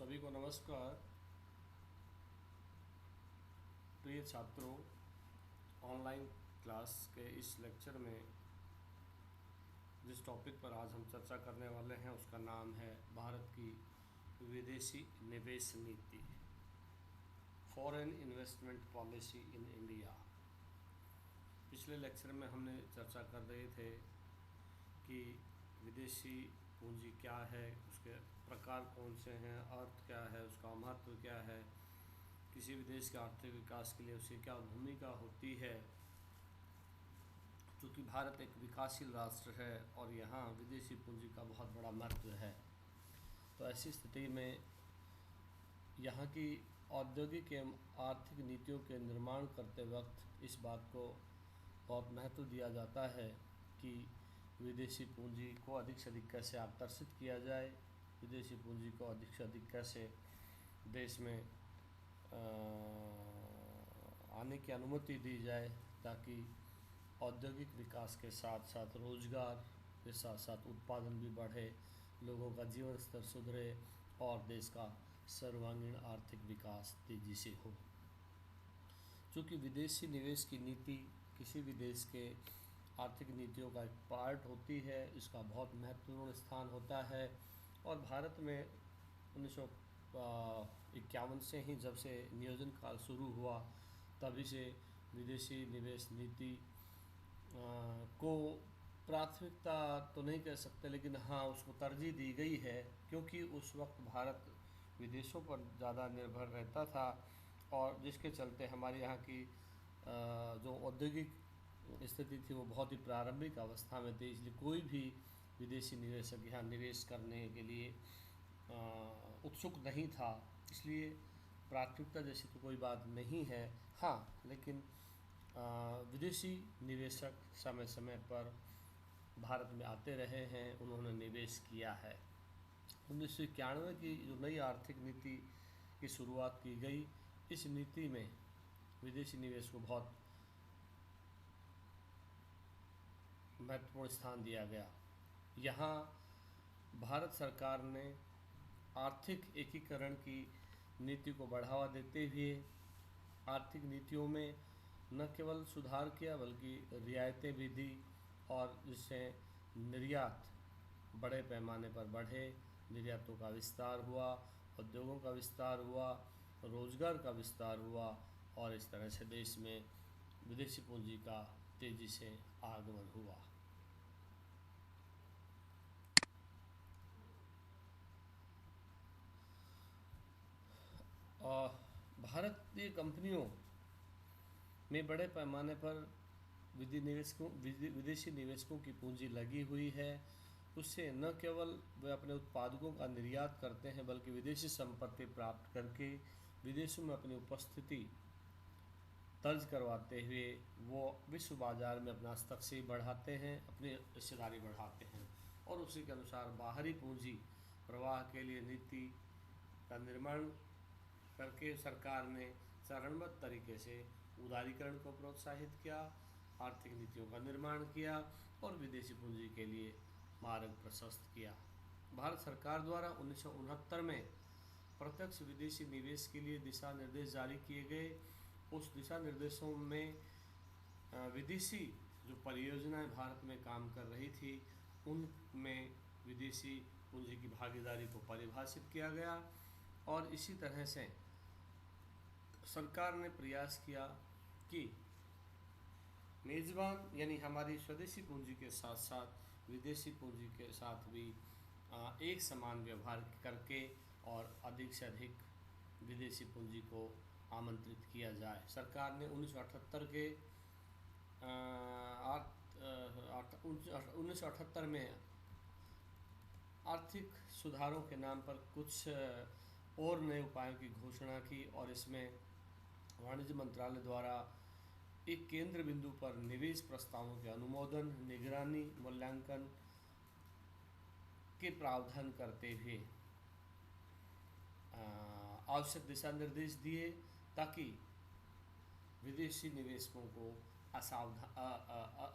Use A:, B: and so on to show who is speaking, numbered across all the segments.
A: सभी को नमस्कार। प्रिय छात्रों, ऑनलाइन क्लास के इस लेक्चर में जिस टॉपिक पर आज हम चर्चा करने वाले हैं उसका नाम है भारत की विदेशी निवेश नीति, foreign investment policy in India. पिछले लेक्चर में हमने चर्चा कर रहे थे कि विदेशी पूंजी क्या है, उसके प्रकार कौन से हैं, अर्थ क्या है, उसका महत्व क्या है, किसी भी देश के आर्थिक विकास के लिए उसकी क्या भूमिका होती है। क्योंकि भारत एक विकासशील राष्ट्र है और यहाँ विदेशी पूंजी का बहुत बड़ा महत्व है, तो ऐसी स्थिति में यहाँ की औद्योगिक एवं आर्थिक नीतियों के निर्माण करते वक्त इस बात को बहुत महत्व दिया जाता है कि विदेशी पूंजी को अधिक से अधिक कैसे आकर्षित किया जाए, विदेशी पूंजी को अधिक से अधिक कैसे देश में आने की अनुमति दी जाए, ताकि औद्योगिक विकास के साथ साथ रोजगार के साथ साथ उत्पादन भी बढ़े, लोगों का जीवन स्तर सुधरे और देश का सर्वांगीण आर्थिक विकास तेजी से हो। चूँकि विदेशी निवेश की नीति किसी भी देश के आर्थिक नीतियों का एक पार्ट होती है, इसका बहुत महत्वपूर्ण स्थान होता है और भारत में 1951 से ही जब से नियोजन काल शुरू हुआ तभी से विदेशी निवेश नीति को प्राथमिकता तो नहीं कह सकते, लेकिन हाँ उसको तरजीह दी गई है, क्योंकि उस वक्त भारत विदेशों पर ज़्यादा निर्भर रहता था और जिसके चलते हमारे यहाँ की जो औद्योगिक स्थिति थी वो बहुत ही प्रारंभिक अवस्था में थी। इसलिए कोई भी विदेशी निवेशक यहाँ निवेश करने के लिए उत्सुक नहीं था, इसलिए प्राथमिकता जैसी तो कोई बात नहीं है। हाँ, लेकिन विदेशी निवेशक समय समय पर भारत में आते रहे हैं, उन्होंने निवेश किया है। 1991 की जो नई आर्थिक नीति की शुरुआत की गई, इस नीति में विदेशी निवेश को बहुत महत्वपूर्ण स्थान दिया गया। यहाँ भारत सरकार ने आर्थिक एकीकरण की नीति को बढ़ावा देते हुए आर्थिक नीतियों में न केवल सुधार किया बल्कि रियायतें भी दी, और जिससे निर्यात बड़े पैमाने पर बढ़े, निर्यातों का विस्तार हुआ, उद्योगों का विस्तार हुआ, रोजगार का विस्तार हुआ और इस तरह से देश में विदेशी पूंजी का तेजी से आगमन हुआ। भारतीय कंपनियों में बड़े पैमाने पर विदेशी निवेशकों की पूंजी लगी हुई है। उससे न केवल वे अपने उत्पादकों का निर्यात करते हैं बल्कि विदेशी संपत्ति प्राप्त करके विदेशों में अपनी उपस्थिति दर्ज करवाते हुए वो विश्व बाजार में अपना हस्तक्षेप बढ़ाते हैं, अपनी हिस्सेदारी बढ़ाते हैं और उसी के अनुसार बाहरी पूंजी प्रवाह के लिए नीति का निर्माण करके सरकार ने चरणबद्ध तरीके से उदारीकरण को प्रोत्साहित किया, आर्थिक नीतियों का निर्माण किया और विदेशी पूंजी के लिए मार्ग प्रशस्त किया। भारत सरकार द्वारा 1969 में प्रत्यक्ष विदेशी निवेश के लिए दिशा निर्देश जारी किए गए। उस दिशा निर्देशों में विदेशी जो परियोजनाएं भारत में काम कर रही थी उनमें विदेशी पूंजी की भागीदारी को परिभाषित किया गया और इसी तरह से सरकार ने प्रयास किया कि मेज़बान यानी हमारी स्वदेशी पूंजी के साथ साथ विदेशी पूंजी के साथ भी एक समान व्यवहार करके और अधिक से अधिक विदेशी पूंजी को आमंत्रित किया जाए। सरकार ने 1978 में आर्थिक सुधारों के नाम पर कुछ और नए उपायों की घोषणा की और इसमें वाणिज्य मंत्रालय द्वारा एक केंद्र बिंदु पर निवेश प्रस्तावों के अनुमोदन, निगरानी, मूल्यांकन के प्रावधान करते हुए आवश्यक दिशा निर्देश दिए ताकि विदेशी निवेशकों को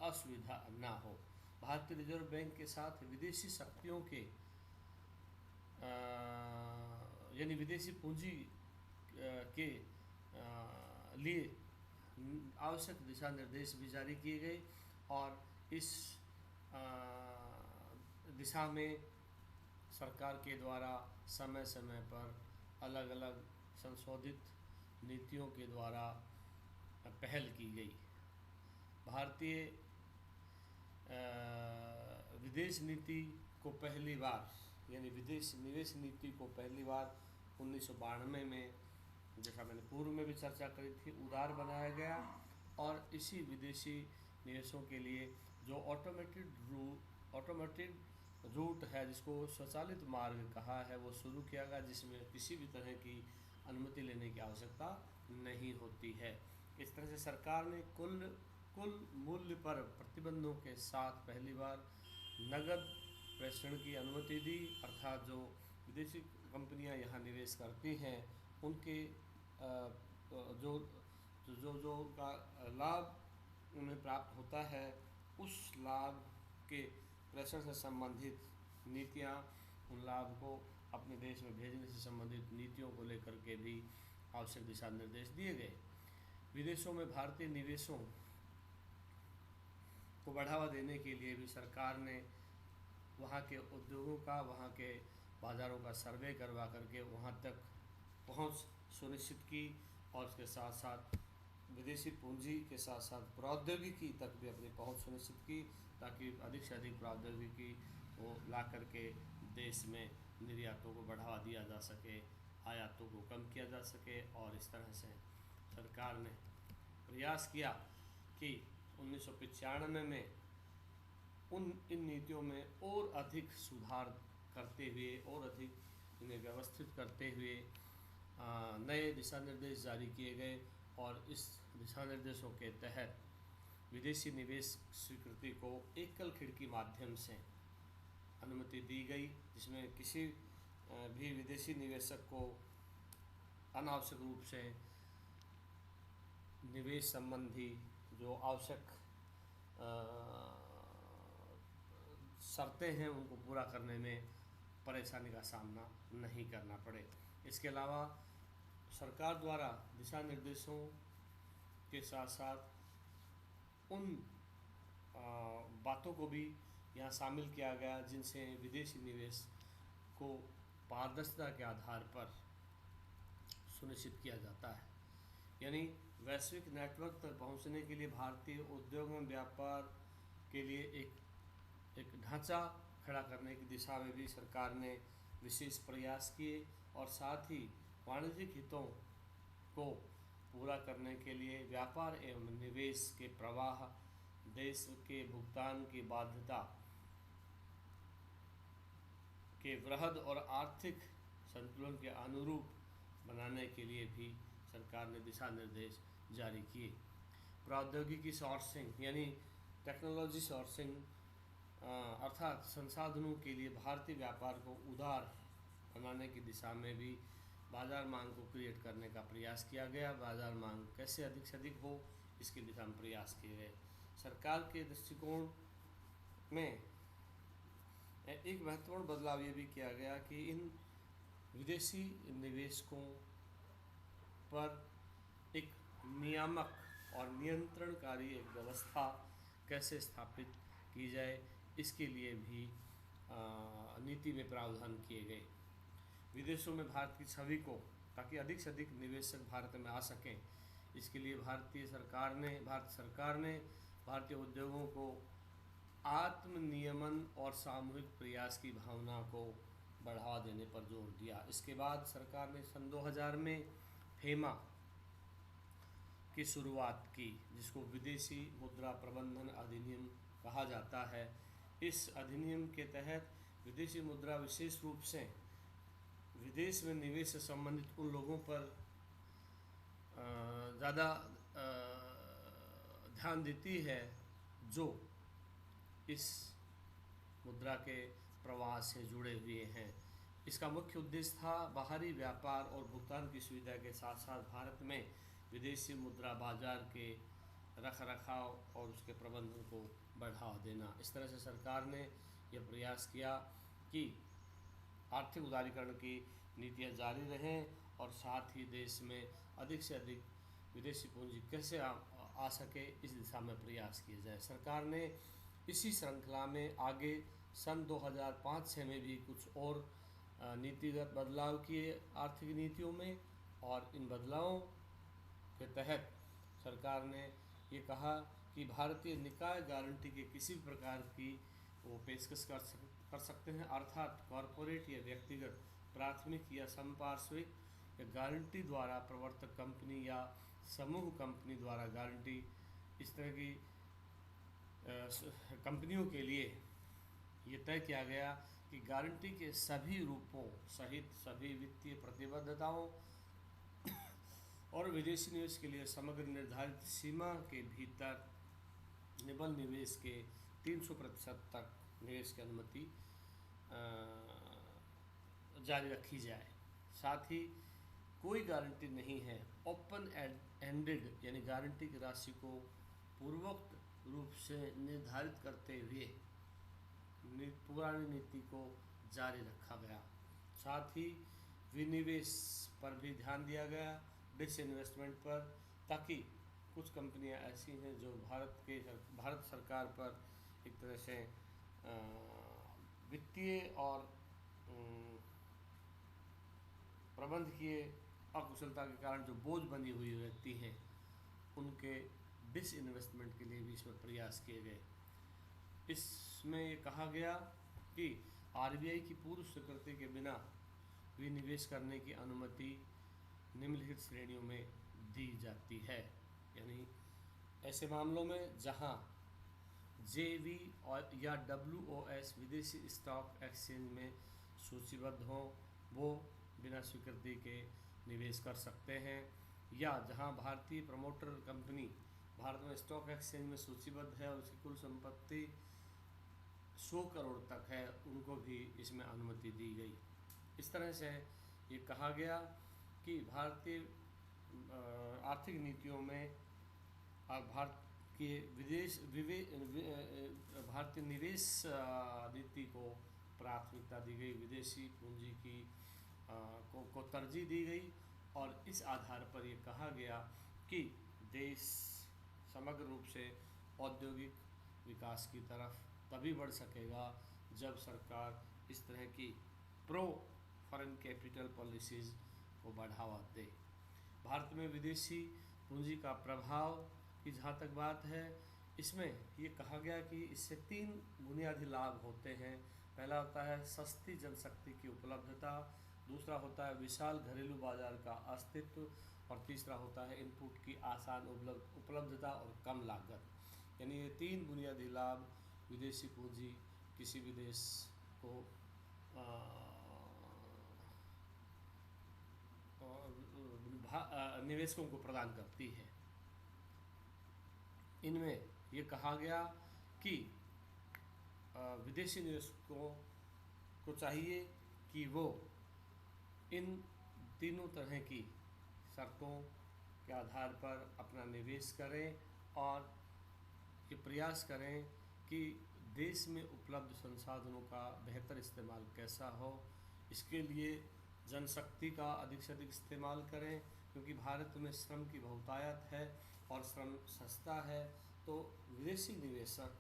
A: असुविधा ना हो। भारतीय रिजर्व बैंक के साथ विदेशी शक्तियों के यानी विदेशी पूंजी के लिए आवश्यक दिशा निर्देश भी जारी किए गए और इस दिशा में सरकार के द्वारा समय समय पर अलग अलग संशोधित नीतियों के द्वारा पहल की गई। भारतीय विदेश नीति को पहली बार यानी विदेश निवेश नीति को पहली बार 1992 में, जैसा मैंने पूर्व में भी चर्चा करी थी, उदार बनाया गया और इसी विदेशी निवेशों के लिए जो ऑटोमेटेड रूट है, जिसको स्वचालित मार्ग कहा है, वो शुरू किया गया, जिसमें किसी भी तरह की अनुमति लेने की आवश्यकता नहीं होती है। इस तरह से सरकार ने कुल मूल्य पर प्रतिबंधों के साथ पहली बार नगद प्रेषण की अनुमति दी, अर्थात जो विदेशी कंपनियां यहाँ निवेश करती हैं उनके जो जो जो का लाभ उन्हें प्राप्त होता है, उस लाभ के प्रेषण से संबंधित नीतियाँ, उन लाभ को अपने देश में भेजने से संबंधित नीतियों को लेकर के भी आवश्यक दिशा निर्देश दिए गए। विदेशों में भारतीय निवेशों को बढ़ावा देने के लिए भी सरकार ने वहाँ के उद्योगों का, वहाँ के बाज़ारों का सर्वे करवा करके वहाँ तक पहुँच सुनिश्चित की और उसके साथ साथ विदेशी पूंजी के साथ साथ प्रौद्योगिकी तक भी अपनी पहुँच सुनिश्चित की, ताकि अधिक से अधिक प्रौद्योगिकी को ला करके देश में निर्यातों को बढ़ावा दिया जा सके, आयातों को कम किया जा सके। और इस तरह से सरकार ने प्रयास किया कि 1995 में इन नीतियों में और अधिक सुधार करते हुए और अधिक इन्हें व्यवस्थित करते हुए नए दिशा निर्देश जारी किए गए और इस दिशा निर्देशों के तहत विदेशी निवेश स्वीकृति को एकल खिड़की माध्यम से अनुमति दी गई, जिसमें किसी भी विदेशी निवेशक को अनावश्यक रूप से निवेश संबंधी जो आवश्यक शर्तें हैं उनको पूरा करने में परेशानी का सामना नहीं करना पड़े। इसके अलावा सरकार द्वारा दिशा निर्देशों के साथ साथ उन बातों को भी यहाँ शामिल किया गया जिनसे विदेशी निवेश को पारदर्शिता के आधार पर सुनिश्चित किया जाता है। यानी वैश्विक नेटवर्क तक पहुँचने के लिए भारतीय उद्योग में व्यापार के लिए एक ढांचा खड़ा करने की दिशा में भी सरकार ने विशेष प्रयास किए और साथ ही वाणिज्यिक हितों को पूरा करने के लिए व्यापार एवं निवेश के प्रवाह, देश के भुगतान की बाध्यता के वृहद और आर्थिक संतुलन के अनुरूप बनाने के लिए भी सरकार ने दिशा निर्देश जारी किए। प्रौद्योगिकी सोर्सिंग यानी टेक्नोलॉजी सोर्सिंग अर्थात संसाधनों के लिए भारतीय व्यापार को उदार बनाने की दिशा में भी बाज़ार मांग को क्रिएट करने का प्रयास किया गया। बाज़ार मांग कैसे अधिक से अधिक हो, इसकी दिशा में प्रयास किए गए। सरकार के दृष्टिकोण में एक महत्वपूर्ण बदलाव ये भी किया गया कि इन विदेशी निवेशकों पर एक नियामक और नियंत्रणकारी एक व्यवस्था कैसे स्थापित की जाए, इसके लिए भी नीति में प्रावधान किए गए। विदेशों में भारत की छवि को, ताकि अधिक से अधिक निवेशक भारत में आ सकें, इसके लिए भारत सरकार ने भारतीय उद्योगों को आत्मनियमन और सामूहिक प्रयास की भावना को बढ़ावा देने पर जोर दिया। इसके बाद सरकार ने सन 2000 में फेमा की शुरुआत की, जिसको विदेशी मुद्रा प्रबंधन अधिनियम कहा जाता है। इस अधिनियम के तहत विदेशी मुद्रा विशेष रूप से विदेश में निवेश से संबंधित उन लोगों पर ज़्यादा ध्यान देती है जो इस मुद्रा के प्रवाह से जुड़े हुए हैं। इसका मुख्य उद्देश्य था बाहरी व्यापार और भुगतान की सुविधा के साथ साथ भारत में विदेशी मुद्रा बाजार के रखरखाव और उसके प्रबंधन को बढ़ावा देना। इस तरह से सरकार ने यह प्रयास किया कि आर्थिक उदारीकरण की नीतियाँ जारी रहें और साथ ही देश में अधिक से अधिक विदेशी पूंजी कैसे आ सके इस दिशा में प्रयास किए जाए। सरकार ने इसी श्रृंखला में आगे सन 2005-6 में भी कुछ और नीतिगत बदलाव किए आर्थिक नीतियों में, और इन बदलावों के तहत सरकार ने ये कहा कि भारतीय निकाय गारंटी के किसी भी प्रकार की वो पेशकश कर सकते हैं, अर्थात कॉरपोरेट या व्यक्तिगत, प्राथमिक या संपार्श्विक या गारंटी द्वारा प्रवर्तक कंपनी या समूह कंपनी द्वारा गारंटी, इस तरह की कंपनियों के लिए ये तय किया गया कि गारंटी के सभी रूपों सहित सभी वित्तीय प्रतिबद्धताओं और विदेशी निवेश के लिए समग्र निर्धारित सीमा के भीतर निबल निवेश के 300% तक निवेश की अनुमति जारी रखी जाए। साथ ही कोई गारंटी नहीं है ओपन एंडेड, यानी गारंटी की राशि को पूर्वोक्त रूप से निर्धारित करते हुए पुरानी नीति को जारी रखा गया। साथ ही विनिवेश पर भी ध्यान दिया गया, डिसइन्वेस्टमेंट पर, ताकि कुछ कंपनियां ऐसी हैं जो भारत सरकार पर एक तरह से वित्तीय और प्रबंधकीय अकुशलता के कारण जो बोझ बनी हुई रहती हैं, उनके डिसइन्वेस्टमेंट के लिए भी इसमें प्रयास किए गए। इसमें ये कहा गया कि आरबीआई की पूर्व स्वीकृति के बिना विनिवेश करने की अनुमति निम्नलिखित श्रेणियों में दी जाती है। यानी ऐसे मामलों में जहां जेवी और या डब्ल्यूओएस विदेशी स्टॉक एक्सचेंज में सूचीबद्ध हों, वो बिना स्वीकृति के निवेश कर सकते हैं, या जहां भारतीय प्रमोटर कंपनी भारत में स्टॉक एक्सचेंज में सूचीबद्ध है और उसकी कुल संपत्ति 100 करोड़ तक है, उनको भी इसमें अनुमति दी गई। इस तरह से ये कहा गया कि भारतीय आर्थिक नीतियों में भारत के भारतीय निवेश नीति को प्राथमिकता दी गई, विदेशी पूंजी की को तरजीह दी गई, और इस आधार पर ये कहा गया कि देश समग्र रूप से औद्योगिक विकास की तरफ तभी बढ़ सकेगा जब सरकार इस तरह की प्रो फॉरेन कैपिटल पॉलिसीज़ को बढ़ावा दे। भारत में विदेशी पूंजी का प्रभाव की जहाँ तक बात है, इसमें ये कहा गया कि इससे 3 बुनियादी लाभ होते हैं। पहला होता है सस्ती जनशक्ति की उपलब्धता, दूसरा होता है विशाल घरेलू बाजार का अस्तित्व, और तीसरा होता है इनपुट की आसान उपलब्धता और कम लागत। यानी ये 3 बुनियादी लाभ विदेशी पूंजी किसी भी देश को निवेशकों को प्रदान करती है। इनमें ये कहा गया कि विदेशी निवेशकों को चाहिए कि वो इन तीनों तरह की शर्तों के आधार पर अपना निवेश करें और ये प्रयास करें कि देश में उपलब्ध संसाधनों का बेहतर इस्तेमाल कैसा हो। इसके लिए जनशक्ति का अधिक से अधिक इस्तेमाल करें, क्योंकि भारत में श्रम की बहुतायत है और श्रम सस्ता है, तो विदेशी निवेशक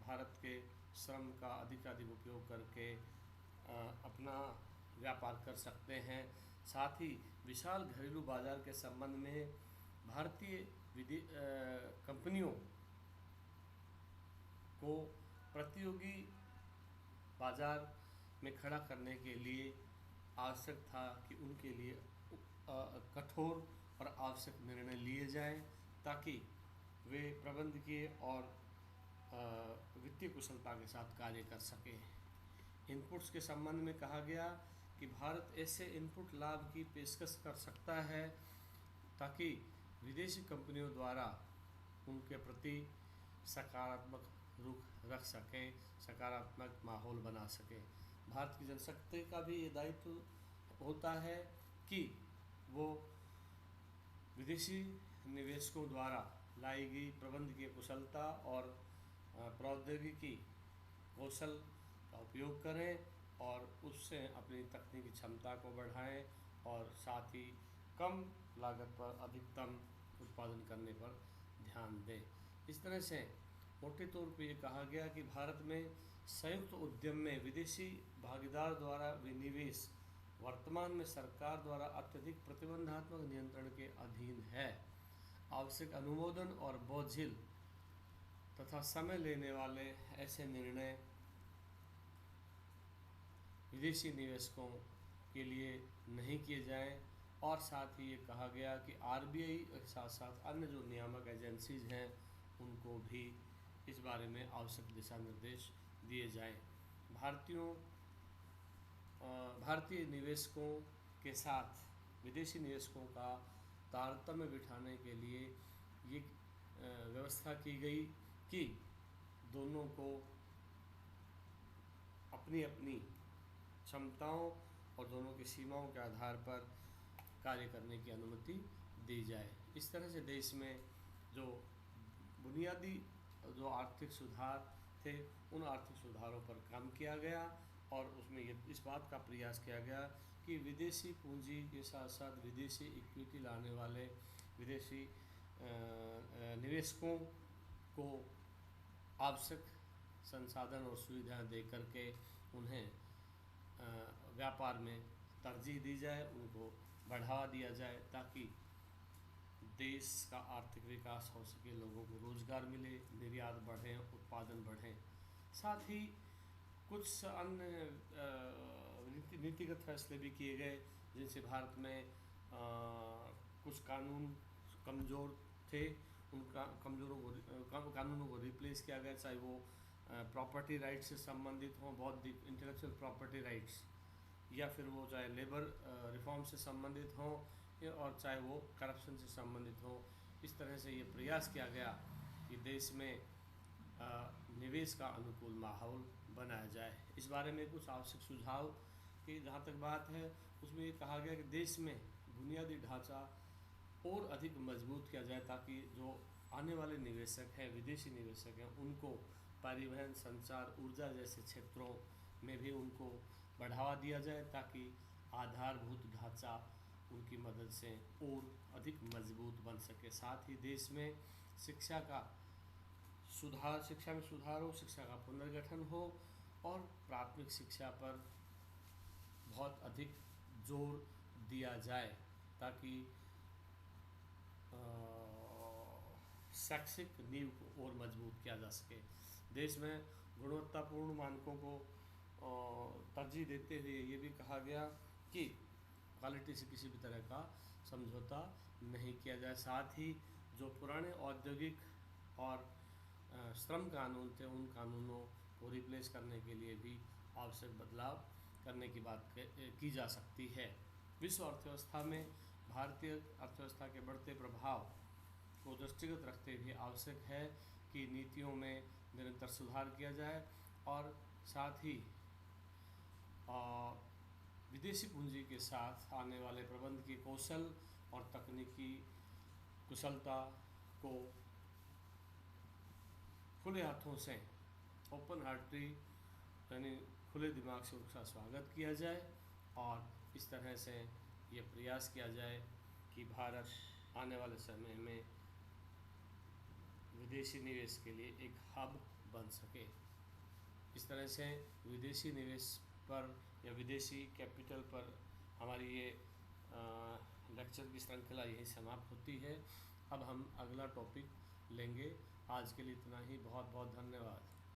A: भारत के श्रम का अधिकाधिक उपयोग करके अपना व्यापार कर सकते हैं। साथ ही विशाल घरेलू बाजार के संबंध में भारतीय कंपनियों को प्रतियोगी बाजार में खड़ा करने के लिए आवश्यक था कि उनके लिए कठोर और आवश्यक निर्णय लिए जाएं, ताकि वे प्रबंधकीय और वित्तीय कुशलता के साथ कार्य कर सकें। इनपुट्स के संबंध में कहा गया कि भारत ऐसे इनपुट लाभ की पेशकश कर सकता है ताकि विदेशी कंपनियों द्वारा उनके प्रति सकारात्मक रुख रख सकें, सकारात्मक माहौल बना सकें। भारत की जनशक्ति का भी ये दायित्व होता है कि वो विदेशी निवेशकों द्वारा लाई गई प्रबंधकीय कुशलता और प्रौद्योगिकी कौशल का उपयोग करें और उससे अपनी तकनीकी क्षमता को बढ़ाएं और साथ ही कम लागत पर अधिकतम उत्पादन करने पर ध्यान दें। इस तरह से मोटे तौर पे ये कहा गया कि भारत में संयुक्त उद्यम में विदेशी भागीदार द्वारा विनिवेश वर्तमान में सरकार द्वारा अत्यधिक प्रतिबंधात्मक नियंत्रण के अधीन है। आवश्यक अनुमोदन और बोझिल तथा समय लेने वाले ऐसे निर्णय विदेशी निवेशकों के लिए नहीं किए जाएं। और साथ ही ये कहा गया कि आरबीआई के साथ साथ अन्य जो नियामक एजेंसीज हैं उनको भी इस बारे में आवश्यक दिशा निर्देश दिए जाएं। भारतीय निवेशकों के साथ विदेशी निवेशकों का तारतम्य बिठाने के लिए ये व्यवस्था की गई कि दोनों को अपनी अपनी क्षमताओं और दोनों की सीमाओं के आधार पर कार्य करने की अनुमति दी जाए। इस तरह से देश में जो बुनियादी जो आर्थिक सुधार थे उन आर्थिक सुधारों पर काम किया गया और उसमें इस बात का प्रयास किया गया कि विदेशी पूंजी के साथ साथ विदेशी इक्विटी लाने वाले विदेशी निवेशकों को आवश्यक संसाधन और सुविधाएं दे करके उन्हें व्यापार में तरजीह दी जाए, उनको बढ़ावा दिया जाए ताकि देश का आर्थिक विकास हो सके, लोगों को रोजगार मिले, निर्यात बढ़े, उत्पादन बढ़े। साथ ही कुछ अन्य नीतिगत फैसले भी किए गए जिनसे भारत में कुछ कानून कमज़ोर थे, उनका कानूनों को रिप्लेस किया गया, चाहे वो प्रॉपर्टी राइट्स से संबंधित हों, बौद्धिक इंटेलेक्चुअल प्रॉपर्टी राइट्स, या फिर वो चाहे लेबर रिफॉर्म से संबंधित हों और चाहे वो करप्शन से संबंधित हो। इस तरह से ये प्रयास किया गया कि देश में निवेश का अनुकूल माहौल बनाया जाए। इस बारे में कुछ आवश्यक सुझाव की जहाँ तक बात है उसमें ये कहा गया कि देश में बुनियादी ढांचा और अधिक मजबूत किया जाए ताकि जो आने वाले निवेशक हैं, विदेशी निवेशक हैं, उनको परिवहन, संचार, ऊर्जा जैसे क्षेत्रों में भी उनको बढ़ावा दिया जाए ताकि आधारभूत ढांचा उनकी मदद से और अधिक मजबूत बन सके। साथ ही देश में शिक्षा में सुधार हो, शिक्षा का पुनर्गठन हो और प्राथमिक शिक्षा पर बहुत अधिक जोर दिया जाए ताकि शैक्षिक नींव को और मजबूत किया जा सके। देश में गुणवत्तापूर्ण मानकों को तरजीह देते हुए ये भी कहा गया कि क्वालिटी से किसी भी तरह का समझौता नहीं किया जाए। साथ ही जो पुराने औद्योगिक और श्रम कानून थे उन कानूनों को रिप्लेस करने के लिए भी आवश्यक बदलाव करने की बात की जा सकती है। विश्व अर्थव्यवस्था में भारतीय अर्थव्यवस्था के बढ़ते प्रभाव को दृष्टिगत रखते हुए आवश्यक है कि नीतियों में निरंतर सुधार किया जाए और साथ ही विदेशी पूंजी के साथ आने वाले प्रबंध के कौशल और तकनीकी कुशलता को खुले हाथों से ओपन हार्टली यानी खुले दिमाग से उसका स्वागत किया जाए और इस तरह से ये प्रयास किया जाए कि भारत आने वाले समय में विदेशी निवेश के लिए एक हब बन सके। इस तरह से विदेशी निवेश पर या विदेशी कैपिटल पर हमारी ये लेक्चर की श्रृंखला यही समाप्त होती है। अब हम अगला टॉपिक लेंगे। आज के लिए इतना ही। बहुत बहुत धन्यवाद।